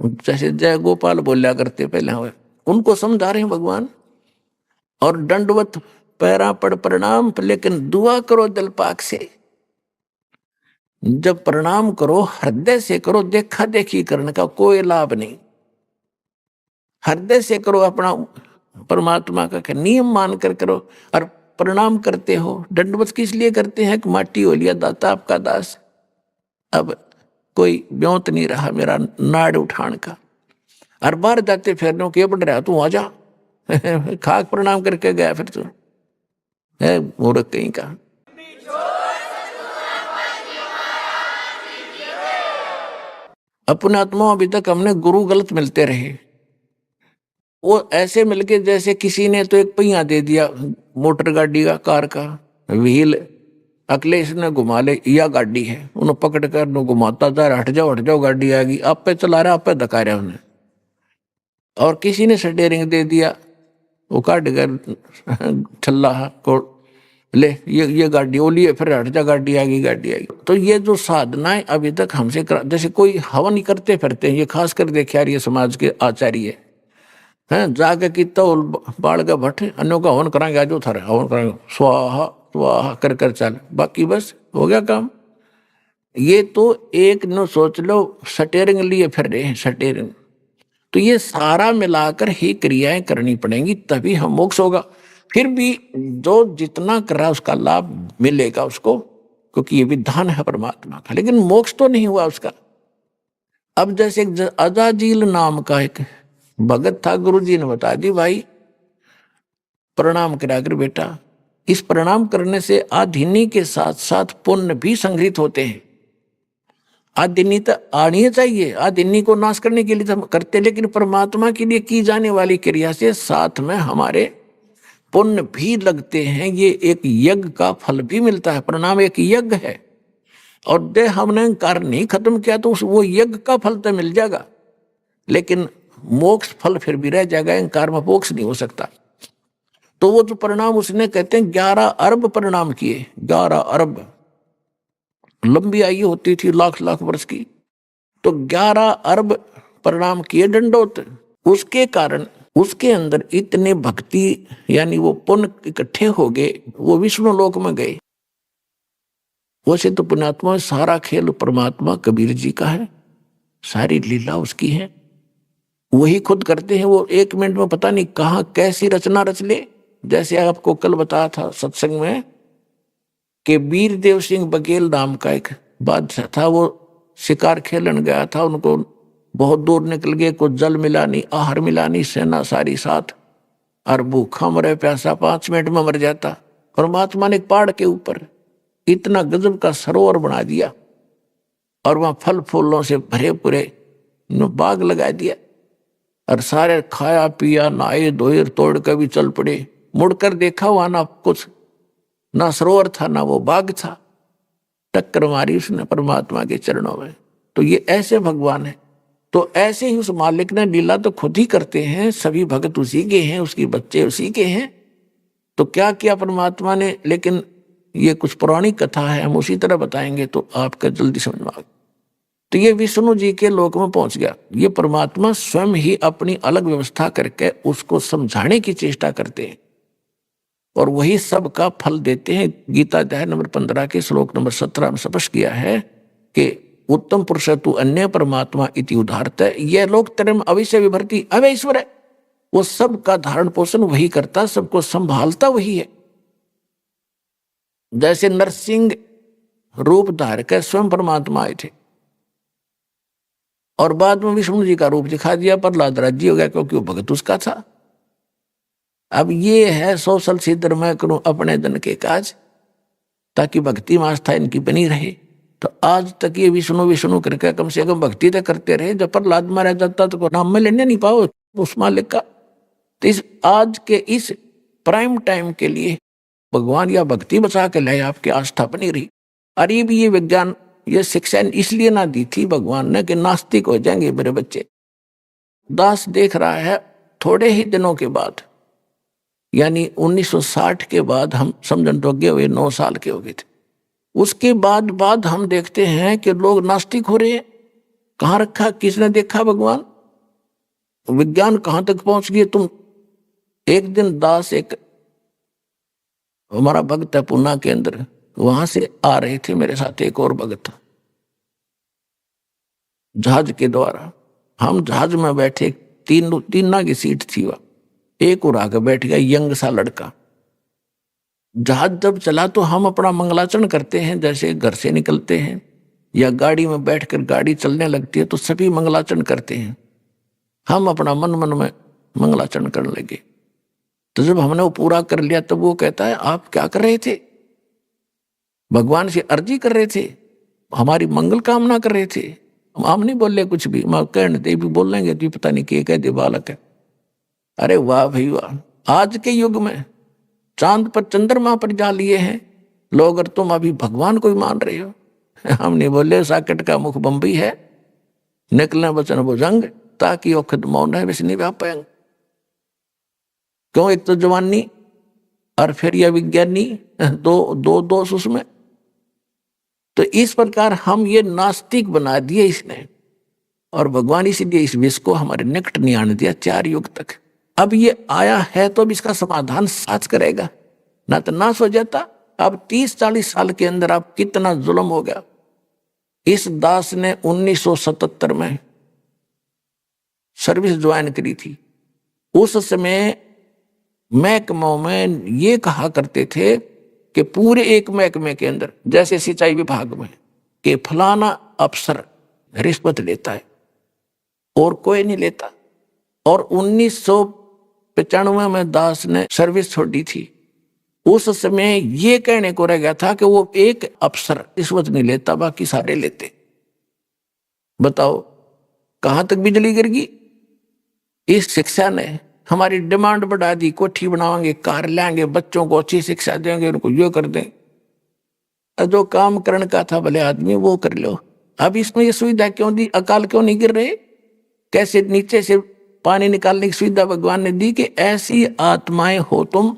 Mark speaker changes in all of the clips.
Speaker 1: जैसे जय गोपाल बोलिया करते पहले हुए, उनको समझा रहे हैं भगवान। और दंडवत पैरा पड़ प्रणाम, लेकिन दुआ करो दिल पाक से। जब प्रणाम करो हृदय से करो, देखा देखी करने का कोई लाभ नहीं। हृदय से करो, अपना परमात्मा का नियम मानकर करो। और प्रणाम करते हो, दंडवत किस लिए करते हैं कि माटी हो लिया दाता आपका दास, अब कोई ब्योत नहीं रहा मेरा नाड़ उठान का। और बाहर जाते फिर के बढ़ रहा, तू आ जा खाक प्रणाम करके गया, फिर तू है मूर्ख कहीं का। अपने आत्मा अभी तक हमने गुरु गलत मिलते रहे। वो ऐसे मिलके जैसे किसी ने तो एक पहिया दे दिया मोटर गाड़ी का, कार का व्हील, अगले इसने घुमा ले, या गाड़ी है, उन्हें पकड़ कर घुमाता जा, हट जाओ गाड़ी आ गई, आप पे चला रहा, आप पे धका रहा उन्हें। और किसी ने स्टीयरिंग दे दिया, वो काट कर ठल्ला को ले, ये गाड़ी ओली है, फिर हट जा गाड़ी आ गई। तो ये जो साधनाएं अभी तक हमसे जैसे कोई हवन ही करते फिरते हैं, ये खास कर देखे आ रही है समाज के आचार्य हैं, जाके कितना बाढ़ का भट्ट अन्यों का हवन कराएंगे, आज थारे हवन कराएंगे, स्वाहा स्वाहा कर कर चल, बाकी बस हो गया काम। ये तो एक न सोच लो स्टीयरिंग लिए फिर रहे हैं, स्टीयरिंग। तो ये सारा मिलाकर ही क्रियाएं करनी पड़ेंगी, तभी हम मोक्ष होगा। फिर भी जो जितना कर रहा उसका लाभ मिलेगा उसको, क्योंकि ये विधान है परमात्मा का, लेकिन मोक्ष तो नहीं हुआ उसका। अब जैसे अजाजील नाम का एक भगत था, गुरु जी ने बता दी भाई प्रणाम करा कर बेटा, इस प्रणाम करने से आधिनी के साथ साथ पुण्य भी संग्रहित होते हैं। आदिनी तो आनी चाहिए, आदिनी को नाश करने के लिए तो हम करते, लेकिन परमात्मा के लिए की जाने वाली क्रिया से साथ में हमारे पुण्य भी लगते हैं। ये एक यज्ञ का फल भी मिलता है, प्रणाम एक यज्ञ है। और दे हमने अहंकार नहीं खत्म किया तो वो यज्ञ का फल तो मिल जाएगा, लेकिन मोक्ष फल फिर भी रह जाएगा, अहंकार में मोक्ष नहीं हो सकता। तो वो जो प्रणाम उसने कहते हैं 11 अरब प्रणाम किए, 11 अरब, लंबी आयु होती थी लाख लाख वर्ष की, तो 11 अरब प्रणाम किए दंडोत। उसके कारण उसके अंदर इतने भक्ति यानी वो पुण्य इकट्ठे हो गए, वो विष्णु लोक में गए। वैसे तो पुण्यात्मा सारा खेल परमात्मा कबीर जी का है, सारी लीला उसकी है, वही खुद करते हैं। वो 1 मिनट में पता नहीं कहाँ कैसी रचना रच ले। जैसे आपको कल बताया था सत्संग में कि वीरदेव सिंह बघेल नाम का एक बादशाह था, वो शिकार खेलन गया था, उनको बहुत दूर निकल गए, कुछ जल मिला नहीं, आहार मिला नहीं, सेना सारी साथ, और भूखा मरे प्यासा 5 मिनट में मर जाता। परमात्मा ने पहाड़ के ऊपर इतना गजब का सरोवर बना दिया और वहां फल फूलों से भरे पूरे बाग लगा दिया, और सारे खाया पिया नहाए धोए तोड़ कर भी चल पड़े। मुड़कर देखा वहां ना कुछ, ना सरोवर था ना वो बाग था, टक्कर मारी उसने परमात्मा के चरणों में। तो ये ऐसे भगवान है। तो ऐसे ही उस मालिक ने लीला तो खुद ही करते हैं, सभी भगत उसी के हैं, उसके बच्चे उसी के हैं। तो क्या किया परमात्मा ने, लेकिन ये कुछ पुरानी कथा है, हम उसी तरह बताएंगे तो आपका जल्दी समझ में आ। तो ये विष्णु जी के लोक में पहुंच गया। ये परमात्मा स्वयं ही अपनी अलग व्यवस्था करके उसको समझाने की चेष्टा करते हैं, और वही सब का फल देते हैं। गीता अध्याय नंबर 15 के श्लोक नंबर 17 में स्पष्ट किया है कि उत्तम पुरुष तु अन्य परमात्मा इति उदाहरत है, यह लोक तरम अविश्य विभर्ति अवैश्वर है। वो सब का धारण पोषण वही करता, सबको संभालता वही है। जैसे नरसिंह रूप धार कर स्वयं परमात्मा आए थे, और बाद में विष्णु जी का रूप दिखा दिया, प्रहलाद राज्य हो गया क्योंकि वो भगत उसका था। अब ये है सोशल सिद्ध मैं करूं अपने धन के काज, ताकि भक्ति में आस्था इनकी बनी रहे। तो आज तक ये विष्णु विष्णु करके कम से कम भक्ति तो करते रहे। जब प्रहलाद मारा जाता तो नाम में लेने नहीं पाओ उस मालिक का। तो इस आज के इस प्राइम टाइम के लिए भगवान या भक्ति बचा के लाए, आपकी आस्था बनी रही। अरे भी ये विज्ञान ये शिक्षा इसलिए ना दी थी भगवान ने कि नास्तिक हो जाएंगे मेरे बच्चे। दास देख रहा है थोड़े ही दिनों के बाद, यानी 1960 के बाद हम समझन तो हुए 9 साल के हो गए थे, उसके बाद हम देखते हैं कि लोग नास्तिक हो रहे हैं। कहाँ रखा, किसने देखा भगवान? विज्ञान कहां तक पहुंच गई तुम। एक दिन दास, एक हमारा भक्त है पूना के अंदर, वहां से आ रहे थे मेरे साथ एक और भक्त जहाज के द्वारा। हम जहाज में बैठे, तीन की सीट थी वह। एक और आगे बैठ गया यंग सा लड़का। जहाज जब चला तो हम अपना मंगलाचरण करते हैं, जैसे घर से निकलते हैं या गाड़ी में बैठकर गाड़ी चलने लगती है तो सभी मंगलाचरण करते हैं। हम अपना मन मन में मंगलाचरण करने लगे। तो जब हमने वो पूरा कर लिया तब वो कहता है, आप क्या कर रहे थे? भगवान से अर्जी कर रहे थे, हमारी मंगल कामना कर रहे थे। हम नहीं बोले कुछ भी, मैं कहने दे भी बोल लेंगे तो पता नहीं क्या कह दे बालक है। अरे वाह भाई वाह, आज के युग में चांद पर चंद्रमा पर जा लिए हैं लोग और तुम अभी भगवान को ही मान रहे हो। हम नहीं बोले साकेट का मुख बम्बी है, निकलने वचन भुजंग, ताकि औखद मौन है वैसे नहीं व्या पाएंगे। क्यों? एक तो जवानी और फिर यह विज्ञानी, दो दोष उसमें। तो इस प्रकार हम ये नास्तिक बना दिए इसने, और भगवान इसीलिए इस विष को हमारे निकट नहीं आने दिया 4 युग तक। अब ये आया है तो अब इसका समाधान साथ करेगा, ना तो नाश हो जाता। अब 30-40 साल के अंदर अब कितना जुल्म हो गया। इस दास ने 1977 में सर्विस ज्वाइन करी थी। उस समय महकमों में ये कहा करते थे कि पूरे एक महकमे के अंदर, जैसे सिंचाई विभाग में, कि फलाना अफसर रिश्वत लेता है और कोई नहीं लेता। और 1995 में दास ने सर्विस छोड़ी थी। उस समय ये कहने को रह गया था कि वो एक अफसर रिश्वत नहीं लेता, बाकी सारे लेते। बताओ कहां तक बिजली गिर गई। इस शिक्षा ने हमारी डिमांड बढ़ा दी, कोठी बनाएंगे, कार लाएंगे, बच्चों को अच्छी शिक्षा देंगे, उनको यो कर दें। जो काम करने का था भले आदमी वो कर लो। अब इसमें ये सुविधा क्यों दी? अकाल क्यों नहीं गिर रहे? कैसे नीचे से पानी निकालने की सुविधा भगवान ने दी कि ऐसी आत्माएं हो तुम।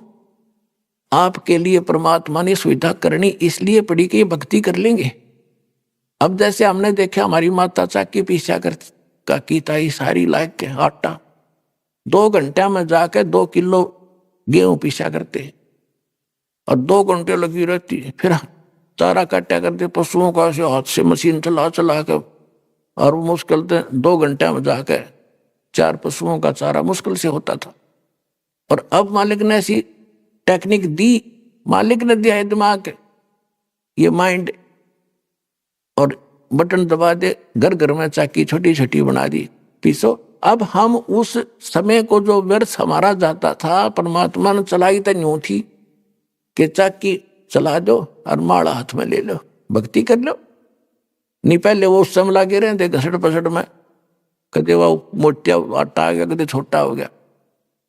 Speaker 1: आपके लिए परमात्मा ने सुविधा करनी इसलिए पड़ी कि ये भक्ति कर लेंगे। अब जैसे हमने देखा हमारी माता चाकी पीछा कर का कीता ही सारी लायक के आटा 2 घंटे में जाके 2 किलो गेहूं पीछा करते और 2 घंटे लगी रहती है। फिर चारा काटा करते पशुओं का, ऐसे हाथ से मशीन चला चला के, और मुश्किल से 2 घंटे में जाके 4 पशुओं का चारा मुश्किल से होता था। और अब मालिक ने ऐसी टेक्निक दी, मालिक ने दिया है दिमाग, ये माइंड, और बटन दबा दे, घर घर में चाकी छोटी छोटी बना दी, पीसो। अब हम उस समय को जो व्यर्थ हमारा जाता था, परमात्मा ने चलाई तो यूं थी कि चाकी चला दो और माड़ा हाथ में ले लो, भक्ति कर लो। नहीं पहले वो उस समय लगे रहे थे घसड़ पसड़ में, कदे वो मोटा आटा आ गया, कदे छोटा हो गया।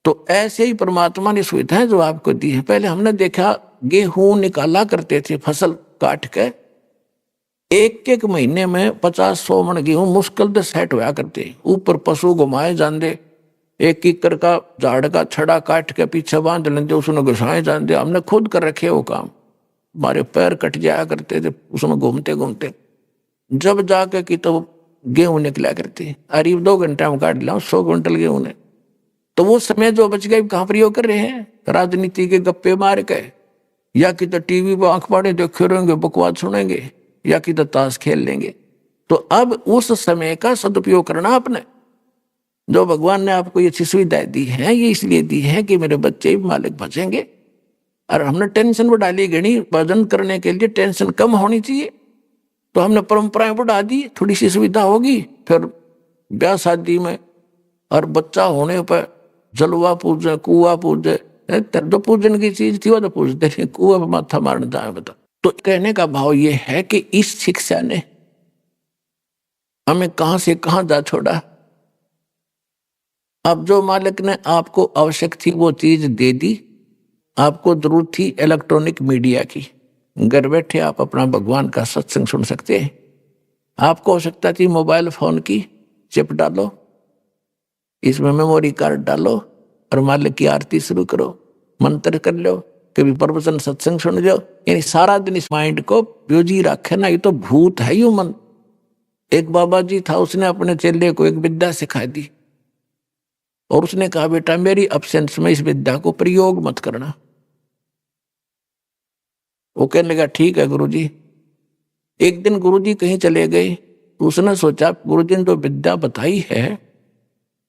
Speaker 1: तो ऐसे ही परमात्मा ने सुविधाएं जो आपको दी है। पहले हमने देखा गेहूं निकाला करते थे फसल काट के, एक महीने में 50-100 मन गेहूं मुश्किल से सेट होया करते। ऊपर पशु घुमाए जाते, 1 एकड़ का झाड़ का छड़ा काट के पीछे बांध लेते, उसमें घुसाए जाते। हमने खुद कर रखे वो काम, हमारे पैर कट जाया करते थे उसमें घूमते घूमते। जब जाके कि तो गेहूं निकला करते, अरे 2 घंटे में काट लिया 100 क्विंटल गेहूं ने। तो वो समय जो बच गए कहाँ प्रयोग कर रहे हैं? राजनीति के गप्पे मार के, या कि तो टीवी पर आंख पाड़े देखे रहेंगे, बकवास सुनेंगे, या कि तो ताश खेल लेंगे। तो अब उस समय का सदुपयोग करना आपने। जो भगवान ने आपको ये अच्छी सुविधाएं दी है, ये इसलिए दी है कि मेरे बच्चे भी मालिक बचेंगे। और हमने टेंशन बढ़ा ली गणी, भजन करने के लिए टेंशन कम होनी चाहिए, तो हमने परंपराएं बढ़ा दी, थोड़ी सी सुविधा होगी। फिर ब्याह शादी में और बच्चा होने पर जलवा पूजे, कुआ पूजे, जो पूजन की चीज थी वो तो पूजते नहीं, कुआ पर माथा मारने जाए बता। तो कहने का भाव ये है कि इस शिक्षा ने हमें कहां से कहां जा छोड़ा। अब जो मालिक ने आपको आवश्यक थी वो चीज दे दी। आपको जरूरत थी इलेक्ट्रॉनिक मीडिया की, घर बैठे आप अपना भगवान का सत्संग सुन सकते हैं। आपको आवश्यकता थी मोबाइल फोन की, चिप डालो, इसमें मेमोरी कार्ड डालो और मालिक की आरती शुरू करो, मंत्र कर लो, कभी प्रवचन सत्संग सुन लो। यानी सारा दिन इस माइंड को ब्यूजी रखे ना, ये तो भूत है यू मन। एक बाबा जी था, उसने अपने चेले को एक विद्या सिखा दी, और उसने कहा बेटा मेरी अब्सेंस में इस विद्या को प्रयोग मत करना। वो कहने लगा ठीक है गुरुजी। एक दिन गुरुजी कहीं चले गए, उसने सोचा गुरुजी ने जो विद्या बताई है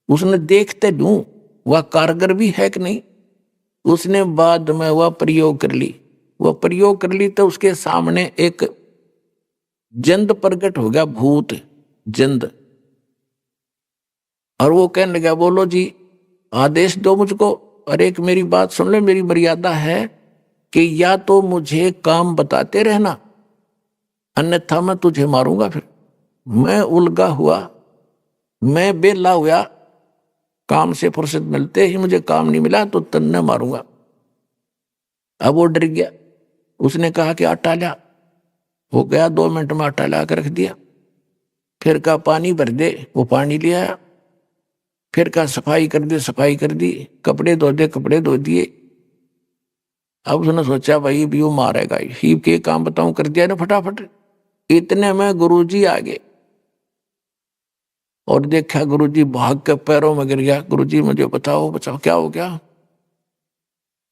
Speaker 1: उसने देखते लूं वह कारगर भी है कि नहीं। उसने बाद में वह प्रयोग कर ली। वह प्रयोग कर ली तो उसके सामने एक जंद प्रकट हो गया, भूत जंद। और वो कहने लगा बोलो जी आदेश दो मुझको। और एक मेरी बात सुन ले, मेरी मर्यादा है कि या तो मुझे काम बताते रहना अन्यथा मैं तुझे मारूंगा। फिर मैं उलझा हुआ, मैं बेला हुआ, काम से फुर्सत मिलते ही मुझे काम नहीं मिला तो तन्ने मारूंगा। अब वो डर गया। उसने कहा कि आटा ला। वो गया 2 मिनट में आटा ला कर रख दिया। फिर कहा पानी भर दे, वो पानी ले आया। फिर कहा सफाई कर दे, सफाई कर दी। कपड़े धो दे, कपड़े धो दिए। अब उसने सोचा भाई भी वो मारेगा ही के काम बताऊं, कर दिया ना फटाफट। इतने में गुरुजी आ गए और देखा गुरुजी भाग के पैरों में गिर गया। गुरुजी मुझे बताओ बचाओ क्या हो गया?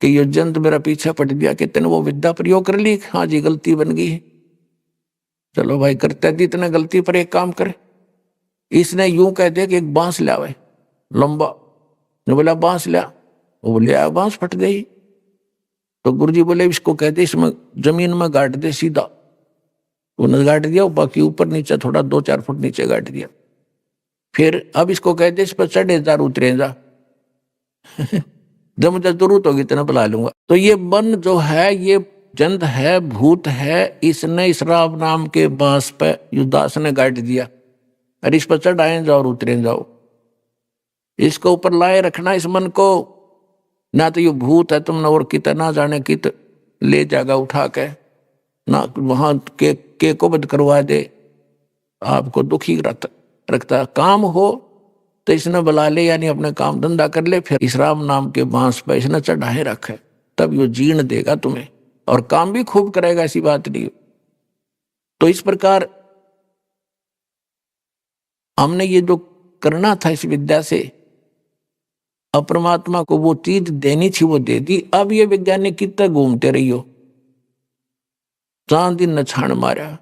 Speaker 1: कि ये जंत मेरा पीछे पड़ गया कि तेने वो विद्या प्रयोग कर ली। हाँ जी गलती बन गई। चलो भाई करते थी इतने गलती पर एक काम करे। इसने यूं कह दिया कि एक बांस ले आवे लंबा। ने बोला बांस लिया। वो ले आया, बांस फट गई। तो गुरुजी बोले इसको कहते इसमें जमीन में गाड़ दे सीधा। उन्होंने गाड़ दिया, बाकी ऊपर नीचे थोड़ा 2-4 फुट नीचे गाड़ दिया। फिर अब इसको कहते इस पर चढ़े जा उतरे जा जब मुझे जरूरत होगी इतना बुला लूंगा। तो ये मन जो है ये जंद है, भूत है। इसने इस राम नाम के बांस पे युदास ने गाड़ दिया। अरे इस पर चढ़ाए जाओ और उतरे जाओ। इसको ऊपर लाए रखना इस मन को। ना तो ये भूत है तुमने और कितना जाने कित ले जाएगा उठा के, ना वहां के को बद करवा दे, आपको दुखी रखता। काम हो तो इसने बुला ले, यानी अपने काम धंधा कर ले। फिर इस राम नाम के बांस पर इसने चढ़ाए रखे, तब यो जीण देगा तुम्हें और काम भी खूब करेगा, ऐसी बात नहीं। तो इस प्रकार हमने ये जो करना था इस विद्या से, अपरमात्मा को वो चीज देनी थी वो दे दी। अब ये वैज्ञानिक कितना घूमते रही हो, चांद दिन न छाण मारा,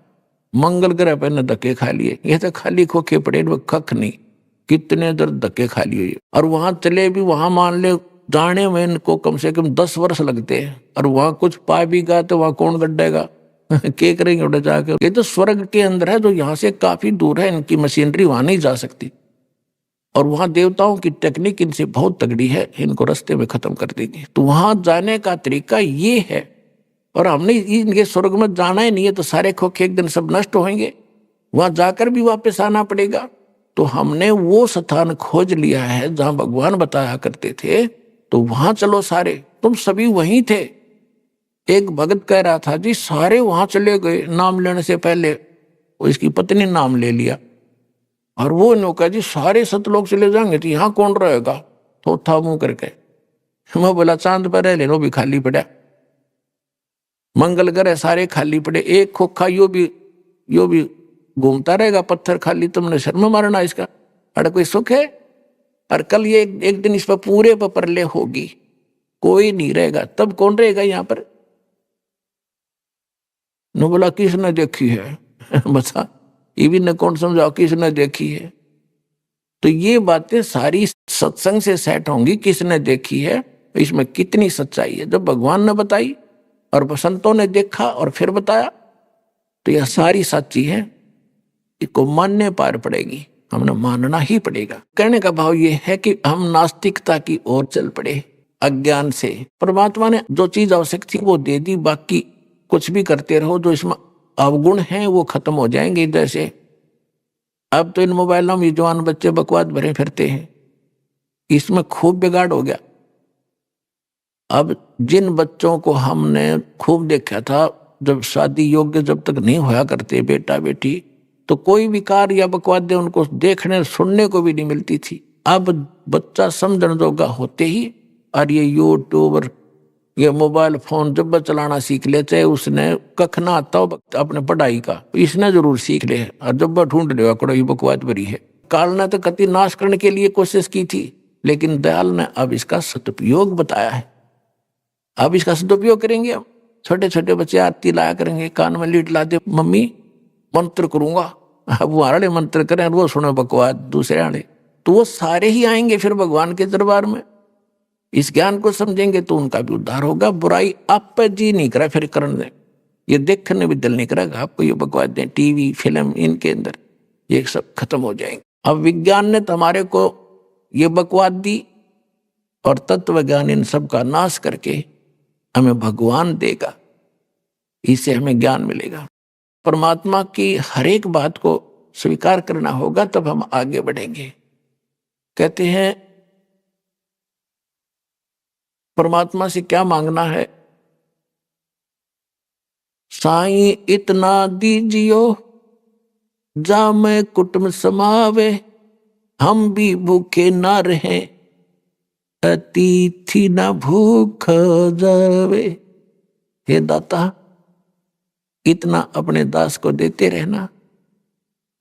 Speaker 1: मंगल ग्रह पे न धक्के खा लिए। ये तो खाली खोखे पड़े, कख नहीं, कितने दर धक्के खा लिए। और वहां चले भी, वहां मान ले जाने में इनको कम से कम 10 वर्ष लगते हैं। और वहां कुछ पा भी गया तो वहां कौन गड्ढेगा के करेंगे उड़े जाके। ये तो स्वर्ग के अंदर है जो यहाँ से काफी दूर है, इनकी मशीनरी वहां नहीं जा सकती। और वहां देवताओं की टेक्निक इनसे बहुत तगड़ी है, इनको रास्ते में खत्म कर देगी। तो वहां जाने का तरीका ये है। और हमने इनके स्वर्ग में जाना ही नहीं है तो सारे खोखे एक दिन सब नष्ट होंगे, वहां जाकर भी वापस आना पड़ेगा। तो हमने वो स्थान खोज लिया है जहां भगवान बताया करते थे, तो वहां चलो सारे, तुम सभी वहीं थे। एक भगत कह रहा था जी सारे वहां चले गए, नाम लेने से पहले वो इसकी पत्नी नाम ले लिया। और वो नौका जी सारे सतलोक चले जाएंगे तो यहाँ कौन रहेगा, तो था मुंह करके। मैं बोला चांद पर रह लेनो भी खाली पड़ा, मंगल ग्रह सारे खाली पड़े, एक खोखा यो भी घूमता रहेगा, पत्थर खाली, तुमने शर्म मारना इसका। अरे कोई सुख है? और कल ये एक दिन इस पर पूरे पर परले होगी, कोई नहीं रहेगा, तब कौन रहेगा यहाँ पर? न बोला किसने देखी है बता, ये भी न कौन समझाओ किसने देखी है। तो ये बातें सारी सत्संग से सेट होंगी, किसने देखी है, इसमें कितनी सच्चाई है। जब भगवान ने बताई और संतों ने देखा और फिर बताया, तो यह सारी सच्ची है, इसको मानने पार पड़ेगी, हमने मानना ही पड़ेगा। कहने का भाव ये है कि हम नास्तिकता की ओर चल पड़े अज्ञान से। परमात्मा ने जो चीज आवश्यक थी वो दे दी, बाकी कुछ भी करते रहो, जो इसमें अवगुण हैं वो खत्म हो जाएंगे। जैसे अब तो इन मोबाइलों में जवान बच्चे बकवास भरे फिरते हैं, इसमें खूब बिगाड़ हो गया। अब जिन बच्चों को हमने खूब देखा था, जब शादी योग्य जब तक नहीं होया करते बेटा बेटी, तो कोई विकार या बकवाद उनको देखने सुनने को भी नहीं मिलती थी। अब बच्चा समझने जोगा होते ही और ये यूट्यूब और ये मोबाइल फोन जब चलाना सीख लेते, उसने कख ना आता हो अपने पढ़ाई का, इसने जरूर सीख ले। और जब ढूंढ ले कड़ो ये बकवाद भरी है। काल ने तो कति नाश करने के लिए कोशिश की थी, लेकिन दयाल ने अब इसका सदुपयोग बताया है। अब इसका सदुपयोग करेंगे। हम छोटे छोटे बच्चे आरती लाया करेंगे, कान में लीड ला दे, मम्मी मंत्र करूंगा, अब वो आड़े मंत्र करें, वो सुने बकवास दूसरे आड़े, तो वो सारे ही आएंगे फिर भगवान के दरबार में। इस ज्ञान को समझेंगे तो उनका भी उद्धार होगा। बुराई आप पे जी नहीं करा फिर करने दें, ये देखने भी दिल नहीं करेगा आपको। ये बकवास दें टीवी फिल्म इनके अंदर ये सब खत्म हो जाएंगे। अब विज्ञान ने तो हमारे को ये बकवास दी और तत्व ज्ञान इन सब का नाश करके हमें भगवान देगा, इससे हमें ज्ञान मिलेगा। परमात्मा की हर एक बात को स्वीकार करना होगा, तब हम आगे बढ़ेंगे। कहते हैं परमात्मा से क्या मांगना है? साईं इतना दीजियो जामे कुटुंब समावे, हम भी भूखे ना रहे, अतिथि ना भूख जावे। हे दाता, इतना अपने दास को देते रहना,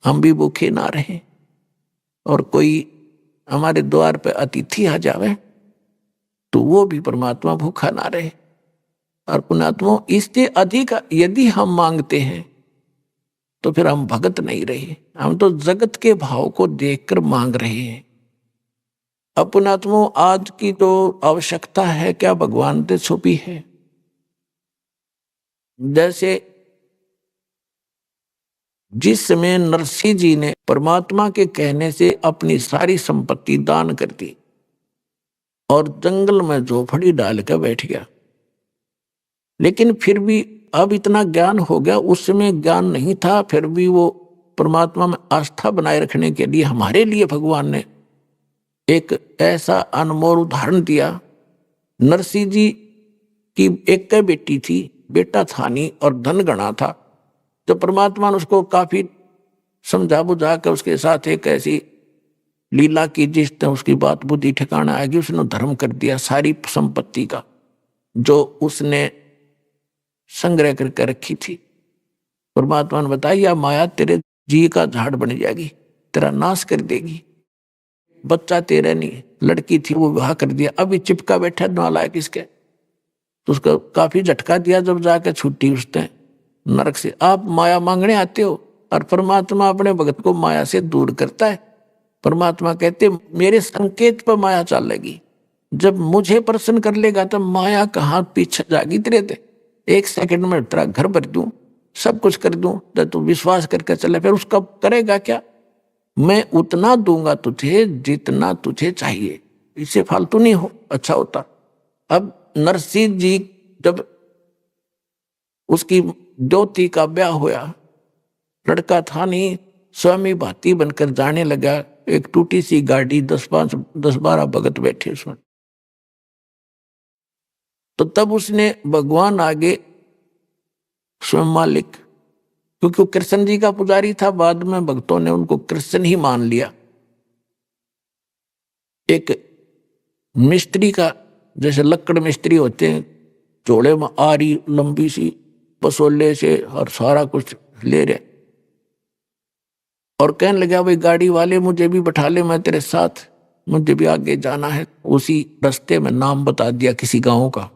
Speaker 1: हम भी भूखे ना रहे, और कोई हमारे द्वार पे अतिथि आ जावे तो वो भी परमात्मा भूखा ना रहे। और पुण्यात्मा, इससे अधिक यदि हम मांगते हैं तो फिर हम भगत नहीं रहे, हम तो जगत के भाव को देखकर मांग रहे हैं। अब पुण्यात्मा, आज की तो आवश्यकता है क्या भगवान से छुपी है। जैसे जिस समय नरसिंह जी ने परमात्मा के कहने से अपनी सारी संपत्ति दान कर दी और जंगल में झोपड़ी डाल कर बैठ गया, लेकिन फिर भी अब इतना ज्ञान हो गया, उस समय ज्ञान नहीं था, फिर भी वो परमात्मा में आस्था बनाए रखने के लिए हमारे लिए भगवान ने एक ऐसा अनमोल उदाहरण दिया। नरसिंह जी की एक बेटी थी, बेटा था नहीं और धन गणा था, तो परमात्मा ने उसको काफी समझा बुझा कर उसके साथ एक ऐसी लीला की जिसने उसकी बात बुद्धि ठिकाना आएगी। उसने धर्म कर दिया सारी संपत्ति का जो उसने संग्रह करके रखी थी। परमात्मा ने बताया, माया तेरे जी का झाड़ बन जाएगी, तेरा नाश कर देगी, बच्चा तेरा नहीं, लड़की थी वो विवाह कर दिया, अभी चिपका बैठा नालायक इसके, तो उसको काफी झटका दिया। जब जाके छुट्टी उसने नरक से, आप माया मांगने आते हो और परमात्मा अपने भगत को माया से दूर करता है। परमात्मा कहते मेरे संकेत पर माया चलेगी, जब मुझे प्रसन्न कर लेगा तब माया कहाँ पीछे जागी तेरे थे। 1 सेकंड में तेरा घर भर दूं, सब कुछ कर दूं, तो तू विश्वास करके चले, फिर उसका करेगा क्या? मैं उतना दूंगा तुझे जितना तुझे चाहिए, इससे फालतू नहीं हो अच्छा होता। अब नरसिंह जी जब उसकी ज्योति का ब्याह होया, लड़का था नहीं, स्वामी भाती बनकर जाने लगा, एक टूटी सी गाड़ी 10-12 भगत बैठे उसमें, तो तब उसने भगवान आगे स्वयं मालिक, क्योंकि वो कृष्ण जी का पुजारी था, बाद में भक्तों ने उनको कृष्ण ही मान लिया। एक मिस्त्री का, जैसे लक्कड़ मिस्त्री होते हैं, चोड़े में आरी लंबी सी पसोले से और सारा कुछ ले रहे, और कहने लगा भाई गाड़ी वाले मुझे भी बैठा ले, मैं तेरे साथ, मुझे भी आगे जाना है। उसी रास्ते में नाम बता दिया किसी गांव का।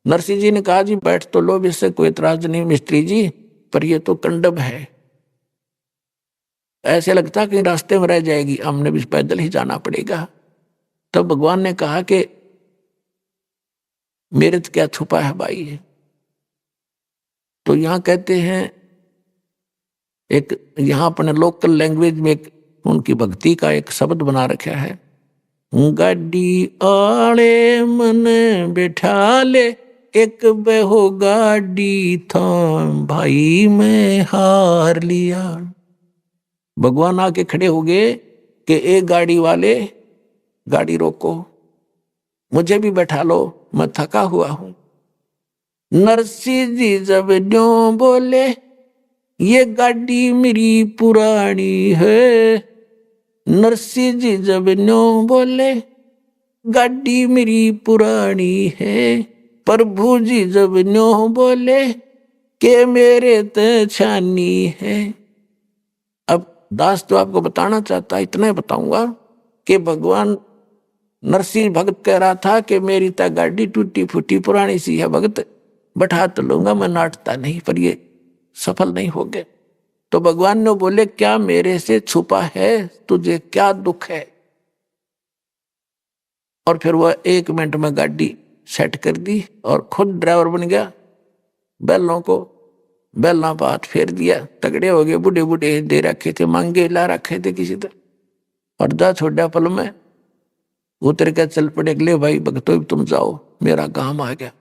Speaker 1: नरसिंह जी ने कहा जी बैठ तो लो, इससे कोई इतराज नहीं मिस्त्री जी, पर ये तो कंडब है, ऐसे लगता कि रास्ते में रह जाएगी, हमने भी पैदल ही जाना पड़ेगा। तब भगवान ने कहा कि मेरे तो क्या छुपा है भाई। तो यहां कहते हैं एक, यहां अपने लोकल लैंग्वेज में एक उनकी भक्ति का एक शब्द बना रखा है, गाड़ी आले मन बैठा ले, एक बेहो गाड़ी था भाई मैं हार लिया। भगवान आके खड़े हो गए कि एक गाड़ी वाले गाड़ी रोको, मुझे भी बैठा लो, मैं थका हुआ हूं। नरसिंह जी जब ड्यों बोले, ये गाड़ी मेरी पुरानी है। नरसिंह जी जब न्यों बोले, गाड़ी मेरी पुरानी है। प्रभु जी जब न्यों बोले के मेरे ते छानी है। अब दास तो आपको बताना चाहता है, इतना ही बताऊंगा कि भगवान नरसिंह भगत कह रहा था कि मेरी तो गाड़ी टूटी फूटी पुरानी सी है भगत, बैठा तो लूंगा मैं, नाटता नहीं, पर ये सफल नहीं हो गए। तो भगवान ने बोले क्या मेरे से छुपा है, तुझे क्या दुख है? और फिर वह 1 मिनट में गाड़ी सेट कर दी और खुद ड्राइवर बन गया। बैलों को बैला बात फेर दिया, तगड़े हो गए, बूढ़े बूढ़े दे रखे थे, मांगे ला रखे थे किसी तरह। और जा छोड़ा पल में उतर के चल पड़े, अगले भाई भगतो तुम जाओ, मेरा काम आ गया।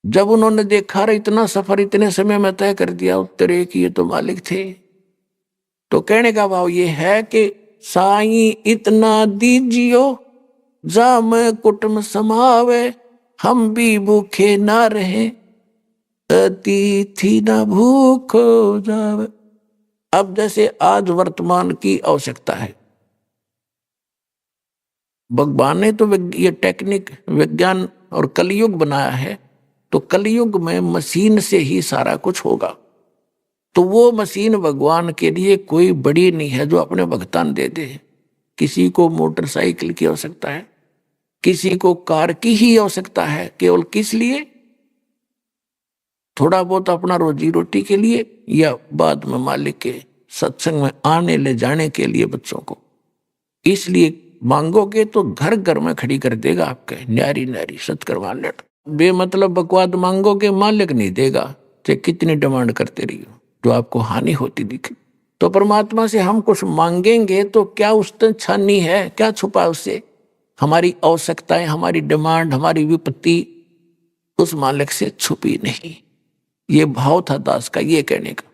Speaker 1: जब उन्होंने देखा रहा इतना सफर इतने समय में तय कर दिया, उतरे कि ये तो मालिक थे। तो कहने का भाव ये है कि साईं इतना दीजियो जा मैं कुटुंब समावे, हम भी भूखे ना रहे, अतिथि ना भूख हो जावे। अब जैसे आज वर्तमान की आवश्यकता है, भगवान ने तो ये टेक्निक विज्ञान और कलयुग बनाया है, तो कलयुग में मशीन से ही सारा कुछ होगा। तो वो मशीन भगवान के लिए कोई बड़ी नहीं है जो अपने भुगतान दे दे। किसी को मोटरसाइकिल की आवश्यकता है, किसी को कार की ही आवश्यकता है, केवल किस लिए? थोड़ा बहुत अपना रोजी रोटी के लिए, या बाद में मालिक के सत्संग में आने ले जाने के लिए बच्चों को। इसलिए मांगोगे तो घर घर में खड़ी कर देगा आपके, न्यारी न्यारी सत्कर्मा लट। बेमतलब बकवाद मांगोगे मालिक नहीं देगा, चाहे कितनी डिमांड करते रहिए, जो आपको हानि होती दिखे। तो परमात्मा से हम कुछ मांगेंगे तो क्या उससे छानी है, क्या छुपा है उससे? हमारी आवश्यकताएं, हमारी डिमांड, हमारी विपत्ति उस मालिक से छुपी नहीं। ये भाव था दास का ये कहने का।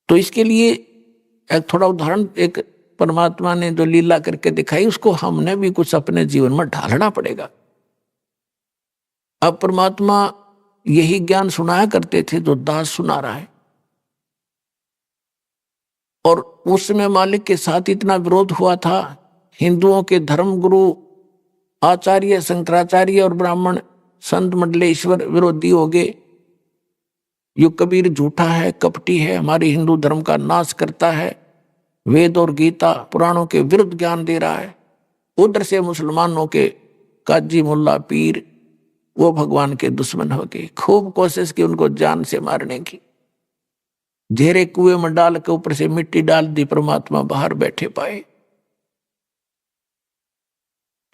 Speaker 1: तो इसके लिए एक थोड़ा उदाहरण, एक परमात्मा ने जो लीला करके दिखाई, उसको हमने भी कुछ अपने जीवन में ढालना पड़ेगा। अब परमात्मा यही ज्ञान सुनाया करते थे जो दास सुना रहा है, और उस समय मालिक के साथ इतना विरोध हुआ था। हिंदुओं के धर्म गुरु आचार्य शंकराचार्य और ब्राह्मण संत मंडलेश्वर विरोधी हो गए। यो कबीर झूठा है, कपटी है, हमारे हिंदू धर्म का नाश करता है, वेद और गीता पुराणों के विरुद्ध ज्ञान दे रहा है। उधर से मुसलमानों के काजी मुल्ला पीर वो भगवान के दुश्मन हो गए। खूब कोशिश की उनको जान से मारने की, घेरे कुएं में डाल के ऊपर से मिट्टी डाल दी, परमात्मा बाहर बैठे पाए।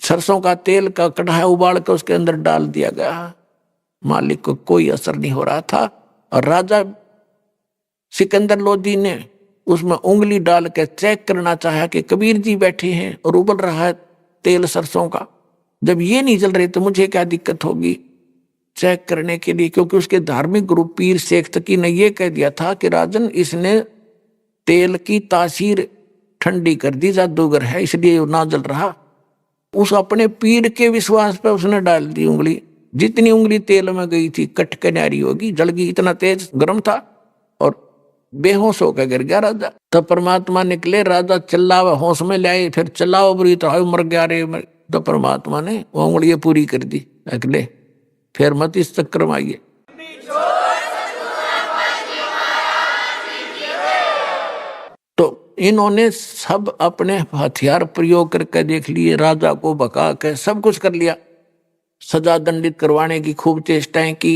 Speaker 1: सरसों का तेल का कढ़ाई उबाल के उसके अंदर डाल दिया गया, मालिक को कोई असर नहीं हो रहा था। और राजा सिकंदर लोधी ने उसमें उंगली डाल के चेक करना चाहा कि कबीर जी बैठे हैं और उबल रहा है तेल सरसों का, जब ये नहीं जल रहे तो मुझे क्या दिक्कत होगी चेक करने के लिए। क्योंकि उसके धार्मिक गुरु पीर शेख तकी ने यह कह दिया था कि राजन इसने तेल की तासीर ठंडी कर दी, जादूगर है इसलिए ना जल रहा। उस अपने पीर के विश्वास पर उसने डाल दी उंगली, जितनी उंगली तेल में गई थी कट के न्यारी होगी, जल गई, इतना तेज गर्म था, और बेहोश होकर गिर गया राजा। तब परमात्मा निकले, राजा चिल्लावा होश में ले आए, फिर चिल्लाओ बुरी तो मर गया रे। तो परमात्मा ने वो उंगली पूरी कर दी, अगले फिर मत इस चक्कर में आइए। तो इन्होंने सब अपने हथियार प्रयोग करके देख लिए, राजा को भगा के सब कुछ कर लिया, सजा दंडित करवाने की खूब चेष्टाएं की,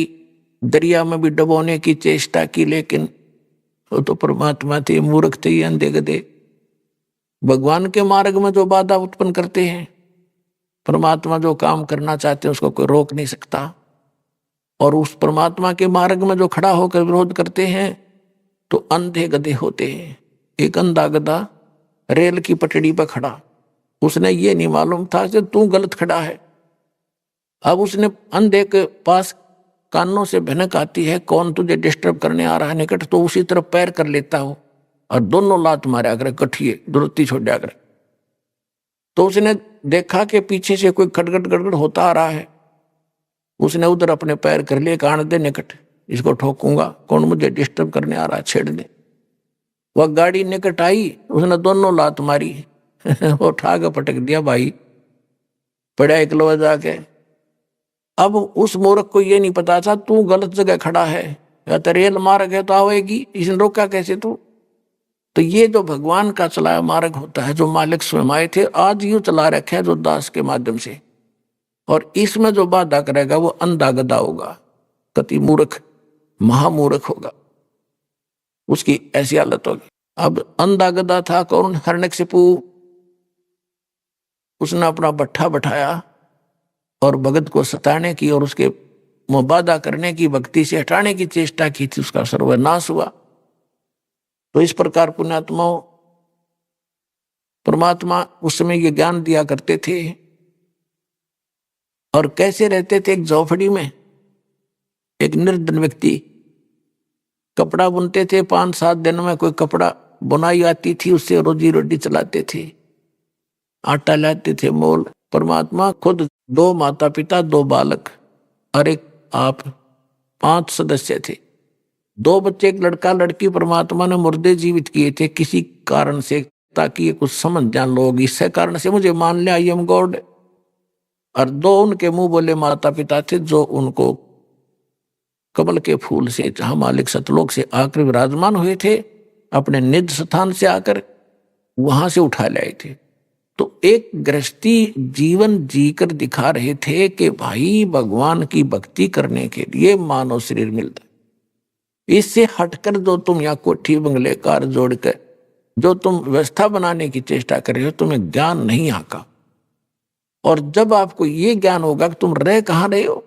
Speaker 1: दरिया में भी डुबोने की चेष्टा की, लेकिन वो तो परमात्मा थे, मूर्ख थे, अंधे गधे। भगवान के मार्ग में जो बाधा उत्पन्न करते हैं, परमात्मा जो काम करना चाहते हैं उसको कोई रोक नहीं सकता। और उस परमात्मा के मार्ग में जो खड़ा होकर विरोध करते हैं तो अंधे गधे होते हैं। एक अंधा गधा रेल की पटड़ी पर खड़ा, उसने ये नहीं मालूम था कि तू गलत खड़ा है। अब उसने अंधे के पास कानों से भनक आती है, कौन तुझे डिस्टर्ब करने आ रहा है निकट, तो उसी तरफ पैर कर लेता हो और दोनों लात मारा कर कठिए दुरुत्ती छोड़ा कर। तो उसने देखा कि पीछे से कोई खटखट गड़गड़ होता आ रहा है, उसने उधर अपने पैर कर लिए, कान दे निकट, इसको ठोकूंगा, कौन मुझे डिस्टर्ब करने आ रहा है, छेड़ दे। वह गाड़ी निकट आई, उसने दोनों लात मारी वो उठा के पटक दिया, भाई पड़ा एक लोहा जाके। अब उस मूर्ख को ये नहीं पता था तू गलत जगह खड़ा है, या तो रेल मार्ग है तो आवेगी, इसने रोका कैसे तू? तो तो ये जो भगवान का चलाया मार्ग होता है, जो मालिक स्वयं आए थे, आज यूं चला रखा है जो दास के माध्यम से, और इसमें जो बाधा करेगा वो अंधा गधा होगा, कति मूर्ख महामूर्ख होगा, उसकी ऐसी हालत होगी। अब अंधा गधा था कौन? हिरण्यकशिपु। उसने अपना भट्ठा बैठाया और भगत को सताने की और उसके मुबादा करने की, भक्ति से हटाने की चेष्टा की थी, उसका सर्वनाश हुआ। तो इस प्रकार पुण्यात्माओं, परमात्मा उस समय ये ज्ञान दिया करते थे। और कैसे रहते थे? एक झोपड़ी में एक निर्धन व्यक्ति कपड़ा बुनते थे, 5-7 दिन में कोई कपड़ा बुनाई आती थी, उससे रोजी रोटी चलाते थे, आटा लाते थे मोल। परमात्मा खुद 2 माता पिता 2 बालक और एक आप 5 सदस्य थे, 2 बच्चे, एक लड़का लड़की। परमात्मा ने मुर्दे जीवित किए थे किसी कारण से, ताकि ये कुछ समझ जान लोग, इस कारण से मुझे मान ले, आई एम गॉड। और 2 उनके मुंह बोले माता पिता थे, जो उनको कमल के फूल से, जहां मालिक सतलोक से आकर विराजमान हुए थे, अपने निज स्थान से आकर वहां से उठा लाए थे। तो एक गृहस्थी जीवन जीकर दिखा रहे थे कि भाई भगवान की भक्ति करने के लिए मानव शरीर मिलता है। इससे हटकर जो तुम यहाँ कोठी बंगले कार जोड़कर जो तुम व्यवस्था बनाने की चेष्टा कर रहे हो, तुम्हें ज्ञान नहीं यहाँ का। और जब आपको ये ज्ञान होगा कि तुम रह कहाँ रहे हो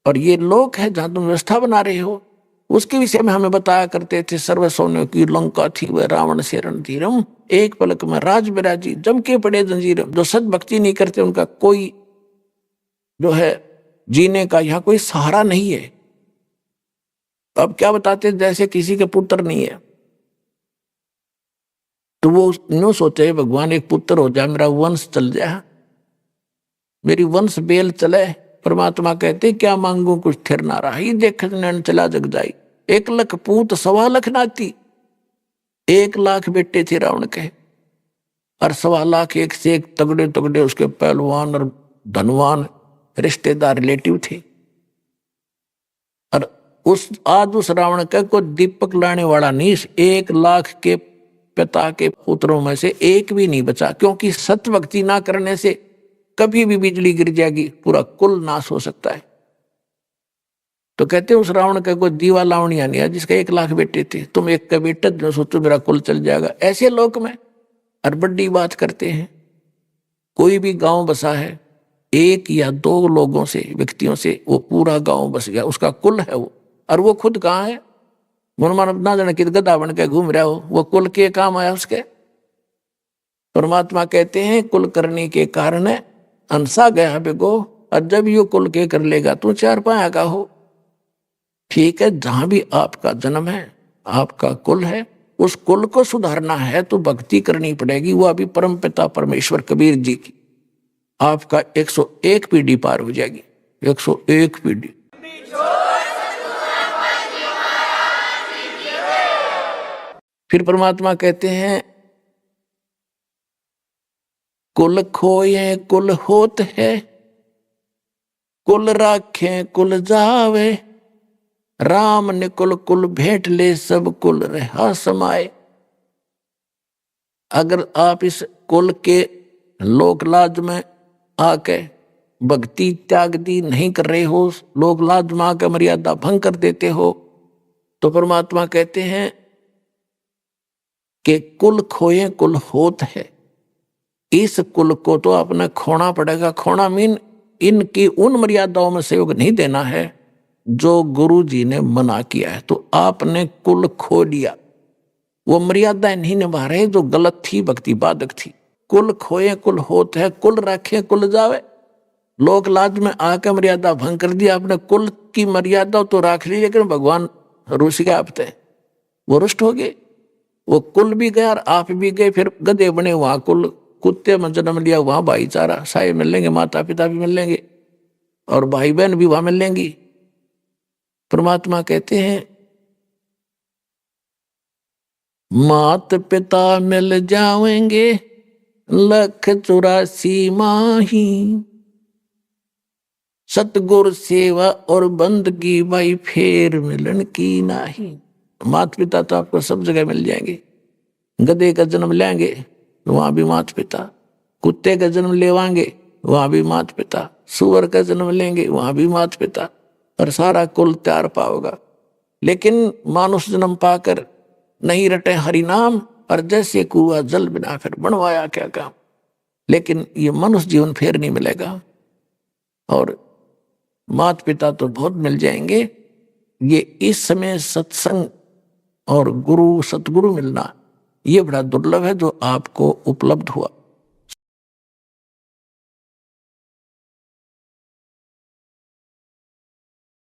Speaker 1: और ये लोक है जहां तुम व्यवस्था बना रहे हो, उसके विषय में हमें बताया करते थे। सर्व सोने की लंका थी वह रावण से रणधीरम, एक पलक में राज बिराजी जम के पड़े जंजीर। जो सद भक्ति नहीं करते उनका कोई जो है जीने का यहाँ कोई सहारा नहीं है। अब क्या बताते, जैसे किसी के पुत्र नहीं है तो वो यूं सोचे भगवान एक पुत्र हो जाए, मेरा वंश चल जाए, मेरी वंश बेल चले। परमात्मा कहते क्या मांगू कुछ थिर ना रहा, ही देख नैन चला जग जाई। 1 लाख पूत 1.25 लाख नाती, 1 लाख बेटे थे रावण के, और 1.25 लाख एक से एक तगड़े तगड़े उसके पहलवान और धनवान रिश्तेदार रिलेटिव थे। और उस रावण के को दीपक लाने वाला नहीं, 1 लाख के पिता के पुत्रों में से एक भी नहीं बचा, क्योंकि सत्य भक्ति ना करने से कभी भी बिजली गिर जाएगी, पूरा कुल नाश हो सकता है। तो कहते हैं उस रावण का कोई दीवा लावणिया नहीं है जिसके 1 लाख बेटे थे, तुम एक का बेटा जो सोचो मेरा कुल चल जाएगा। ऐसे लोक में और बड़ी बात करते हैं, कोई भी गांव बसा है 1 या 2 लोगों से, व्यक्तियों से वो पूरा गांव बस गया, उसका कुल है वो। और वो खुद कहाँ है? मनमान ना जाने कि गधा बन के घूम रहा हो, वो कुल के काम आया उसके। परमात्मा कहते हैं कुल करने के कारण अंसा गया बेगो, और जब यू कुल के कर लेगा तू 4 पाया का हो। ठीक है, जहां भी आपका जन्म है, आपका कुल है, उस कुल को सुधारना है तो भक्ति करनी पड़ेगी। वो अभी परम पिता परमेश्वर कबीर जी की आपका 101 पीढ़ी पार हो जाएगी, 101 पीढ़ी। फिर परमात्मा कहते हैं कुल खोए कुल होत है, कुल राखे कुल जावे, राम ने कुल कुल भेंट ले सब कुल रहा समाए। अगर आप इस कुल के लोकलाज में आके भक्ति त्याग दी नहीं कर रहे हो, लोकलाज में आकर मर्यादा भंग कर देते हो, तो परमात्मा कहते हैं कि कुल खोए कुल होत है। इस कुल को तो आपने खोना पड़ेगा। खोना मीन इनकी उन मर्यादाओं में सहयोग नहीं देना है जो गुरु जी ने मना किया है। तो आपने कुल खो लिया, वो मर्यादाएं नहीं निभा रहे जो गलत थी, भक्ति बाधक थी। कुल खोए कुल होत है, कुल रखे कुल जावे। लोक लाज में आकर मर्यादा भंग कर दिया आपने। कुल की मर्यादा तो राख ली, लेकिन भगवान रुस गए आपते, वो रुष्ट हो गए। वो कुल भी गया और आप भी गए, फिर गधे बने। वहां कुल कुत्ते में जन्म लिया, वहां भाईचारा साए मिल लेंगे, माता पिता भी मिल लेंगे और भाई बहन भी वहां मिल लेंगी। परमात्मा कहते हैं मात पिता मिल जाएंगे 184 माही, सतगुर सेवा और बंदगी भाई फेर मिलन की नाही। माता पिता तो आपको सब जगह मिल जाएंगे, गधे का जन्म लेंगे वहां भी माता पिता, कुत्ते का जन्म लेवांगे वहां भी माता पिता, सुअर का जन्म लेंगे वहां भी माता पिता, और सारा कुल तैयार पाओगा। लेकिन मानुष जन्म पाकर नहीं रटे हरि नाम, और जैसे कुआ जल बनाकर बनवाया क्या काम। लेकिन ये मनुष्य जीवन फिर नहीं मिलेगा। और माता पिता तो बहुत मिल जाएंगे, ये इस समय सत्संग और गुरु सतगुरु मिलना ये बड़ा दुर्लभ है जो आपको उपलब्ध हुआ।